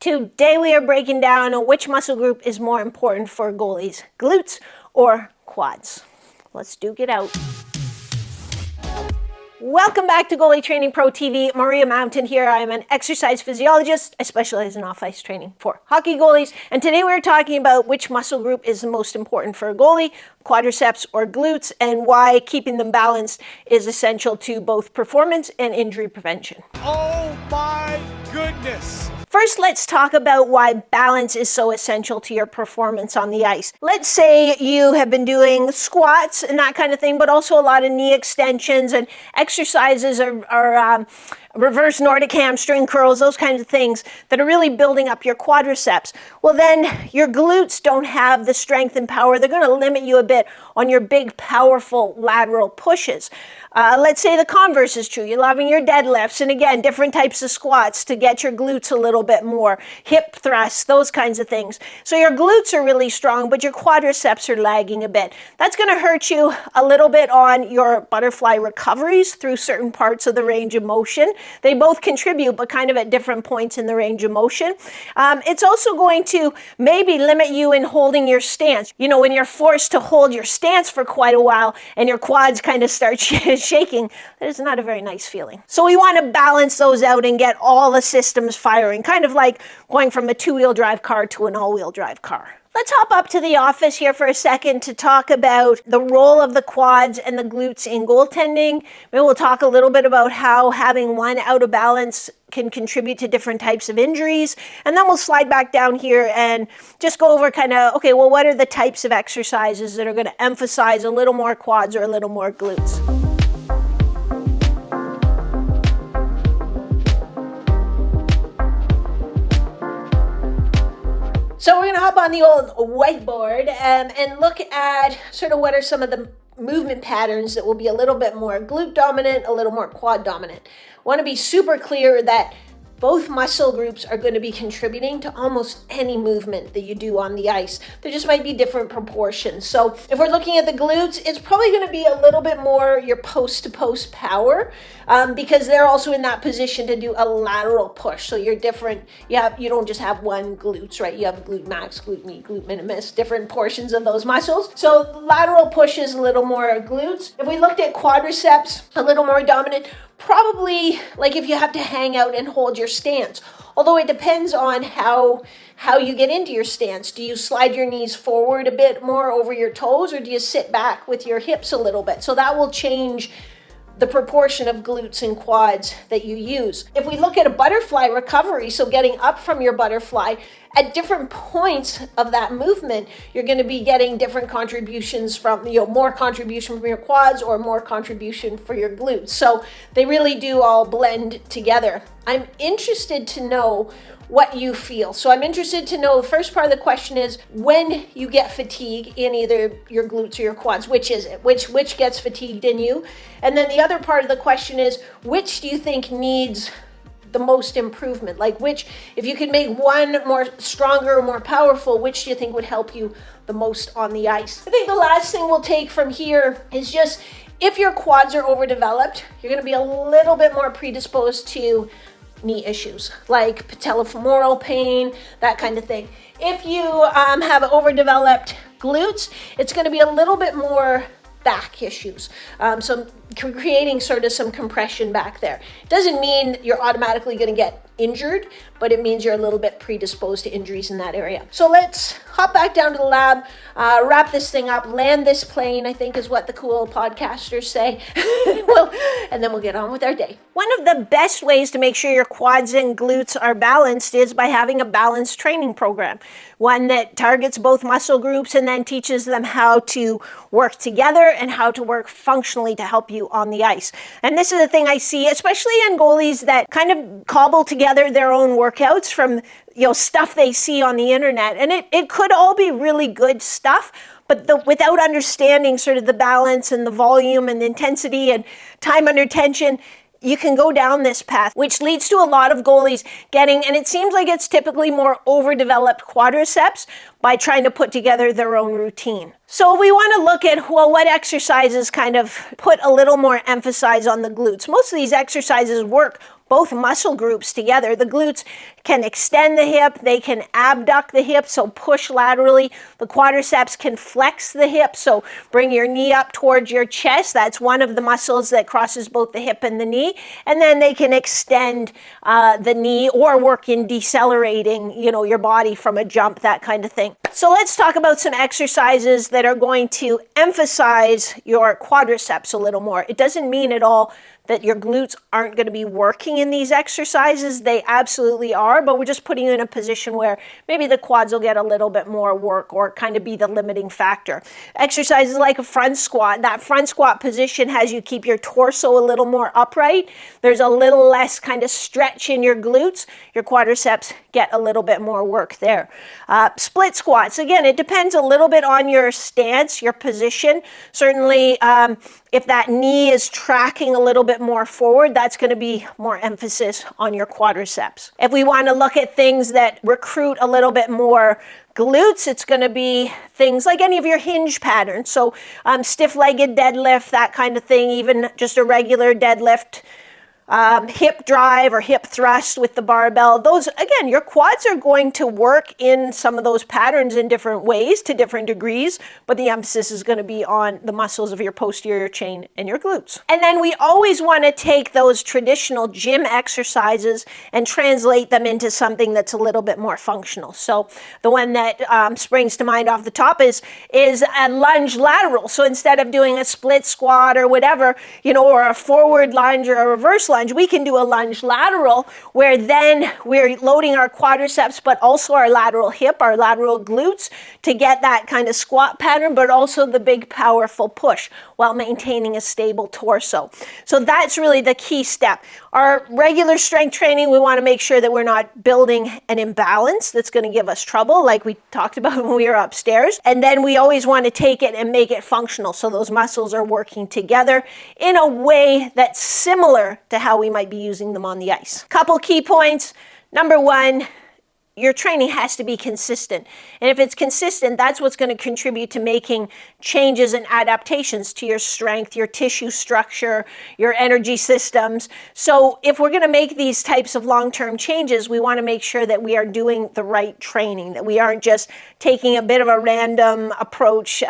Today we are breaking down which muscle group is more important for goalies, glutes or quads. Let's duke it out. Welcome back to Goalie Training Pro TV. Maria Mountain here. I am an exercise physiologist. I specialize in off-ice training for hockey goalies. And today we're talking about which muscle group is the most important for a goalie, quadriceps or glutes, and why keeping them balanced is essential to both performance and injury prevention. Oh my goodness! First, let's talk about why balance is so essential to your performance on the ice. Let's say you have been doing squats and that kind of thing, but also a lot of knee extensions and exercises are reverse Nordic hamstring curls, those kinds of things that are really building up your quadriceps. Well, then your glutes don't have the strength and power. They're going to limit you a bit on your big, powerful lateral pushes. Let's say the converse is true. You're loving your deadlifts, and again, different types of squats to get your glutes a little bit more, hip thrusts, those kinds of things. So your glutes are really strong, but your quadriceps are lagging a bit. That's going to hurt you a little bit on your butterfly recoveries through certain parts of the range of motion. They both contribute, but kind of at different points in the range of motion. It's also going to maybe limit you in holding your stance. You know, when you're forced to hold your stance for quite a while and your quads kind of start shaking, that is not a very nice feeling. So we want to balance those out and get all the systems firing, kind of like going from a two-wheel drive car to an all-wheel drive car. Let's hop up to the office here for a second to talk about the role of the quads and the glutes in goaltending. Maybe we'll talk a little bit about how having one out of balance can contribute to different types of injuries. And then we'll slide back down here and just go over kind of, okay, well, what are the types of exercises that are going to emphasize a little more quads or a little more glutes? So we're going to hop on the old whiteboard and look at sort of what are some of the movement patterns that will be a little bit more glute dominant, a little more quad dominant. Want to be super clear that both muscle groups are going to be contributing to almost any movement that you do on the ice. There just might be different proportions. So if we're looking at the glutes, it's probably going to be a little bit more your post-to-post power because they're also in that position to do a lateral push. So you're different. You don't just have one glutes, right? You have glute max, glute med, glute minimus, different portions of those muscles. So lateral push is a little more glutes. If we looked at quadriceps, a little more dominant, probably like if you have to hang out and hold your stance. Although it depends on how you get into your stance. Do you slide your knees forward a bit more over your toes, or do you sit back with your hips a little bit? So that will change the proportion of glutes and quads that you use. If we look at a butterfly recovery, so getting up from your butterfly, at different points of that movement, you're going to be getting different contributions from, more contribution from your quads or more contribution for your glutes. So they really do all blend together. I'm interested to know what you feel. So I'm interested to know, the first part of the question is, when you get fatigue in either your glutes or your quads, which is it? Which gets fatigued in you? And then the other part of the question is, which do you think needs the most improvement? Like which, if you could make one more stronger or more powerful, which do you think would help you the most on the ice? I think the last thing we'll take from here is just, if your quads are overdeveloped, you're going to be a little bit more predisposed to knee issues like patellofemoral pain, that kind of thing. If you have overdeveloped glutes, it's going to be a little bit more back issues. So creating sort of some compression back there. Doesn't mean you're automatically going to get injured, but it means you're a little bit predisposed to injuries in that area. So let's hop back down to the lab, wrap this thing up, land this plane, I think is what the cool podcasters say. And then we'll get on with our day. One of the best ways to make sure your quads and glutes are balanced is by having a balanced training program. One that targets both muscle groups and then teaches them how to work together and how to work functionally to help you on the ice. And this is the thing I see, especially in goalies that kind of cobble together their own workouts from stuff they see on the internet. And it could all be really good stuff, but without understanding sort of the balance and the volume and the intensity and time under tension, you can go down this path, which leads to a lot of goalies getting, and it seems like it's typically more overdeveloped quadriceps by trying to put together their own routine. So we want to look at, well, what exercises kind of put a little more emphasis on the glutes. Most of these exercises work both muscle groups together. The glutes can extend the hip, they can abduct the hip, so push laterally. The quadriceps can flex the hip, so bring your knee up towards your chest. That's one of the muscles that crosses both the hip and the knee. And then they can extend the knee or work in decelerating, your body from a jump, that kind of thing. So let's talk about some exercises that are going to emphasize your quadriceps a little more. It doesn't mean at all that your glutes aren't going to be working in these exercises. They absolutely are, but we're just putting you in a position where maybe the quads will get a little bit more work or kind of be the limiting factor. Exercises like a front squat. That front squat position has you keep your torso a little more upright. There's a little less kind of stretch in your glutes. Your quadriceps get a little bit more work there. Split squats. Again, it depends a little bit on your stance, your position. Certainly, if that knee is tracking a little bit more forward, that's going to be more emphasis on your quadriceps. If we want to look at things that recruit a little bit more glutes, it's going to be things like any of your hinge patterns. So stiff-legged deadlift, that kind of thing, even just a regular deadlift, hip drive or hip thrust with the barbell. Those, again, your quads are going to work in some of those patterns in different ways to different degrees, but the emphasis is going to be on the muscles of your posterior chain and your glutes. And then we always want to take those traditional gym exercises and translate them into something that's a little bit more functional. So the one that springs to mind off the top is a lunge lateral. So instead of doing a split squat or whatever, or a forward lunge or a reverse lunge, we can do a lunge lateral where then we're loading our quadriceps, but also our lateral hip, our lateral glutes to get that kind of squat pattern, but also the big powerful push while maintaining a stable torso. So that's really the key step. Our regular strength training, we want to make sure that we're not building an imbalance that's going to give us trouble, like we talked about when we were upstairs. And then we always want to take it and make it functional, so those muscles are working together in a way that's similar to how we might be using them on the ice. Couple key points. Number one, your training has to be consistent. And if it's consistent, that's what's going to contribute to making changes and adaptations to your strength, your tissue structure, your energy systems. So if we're going to make these types of long-term changes, we want to make sure that we are doing the right training, that we aren't just taking a bit of a random approach,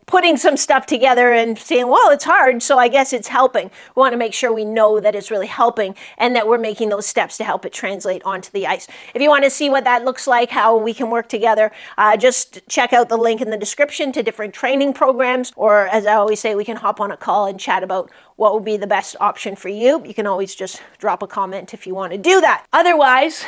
putting some stuff together and saying, well, it's hard, so I guess it's helping. We want to make sure we know that it's really helping and that we're making those steps to help it translate onto the ice. If you want to see what that looks like, how we can work together, just check out the link in the description to different training programs, or as I always say, we can hop on a call and chat about what would be the best option for you. You can always just drop a comment if you want to do that. Otherwise,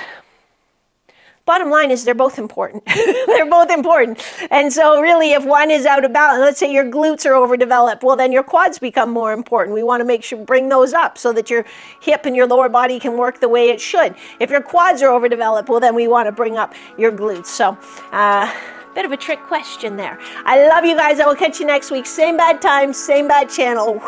bottom line is they're both important. They're both important. And so really, if one is out of balance, let's say your glutes are overdeveloped, well, then your quads become more important. We want to make sure bring those up so that your hip and your lower body can work the way it should. If your quads are overdeveloped, well, then we want to bring up your glutes. So, bit of a trick question there. I love you guys. I will catch you next week. Same bad time, same bad channel.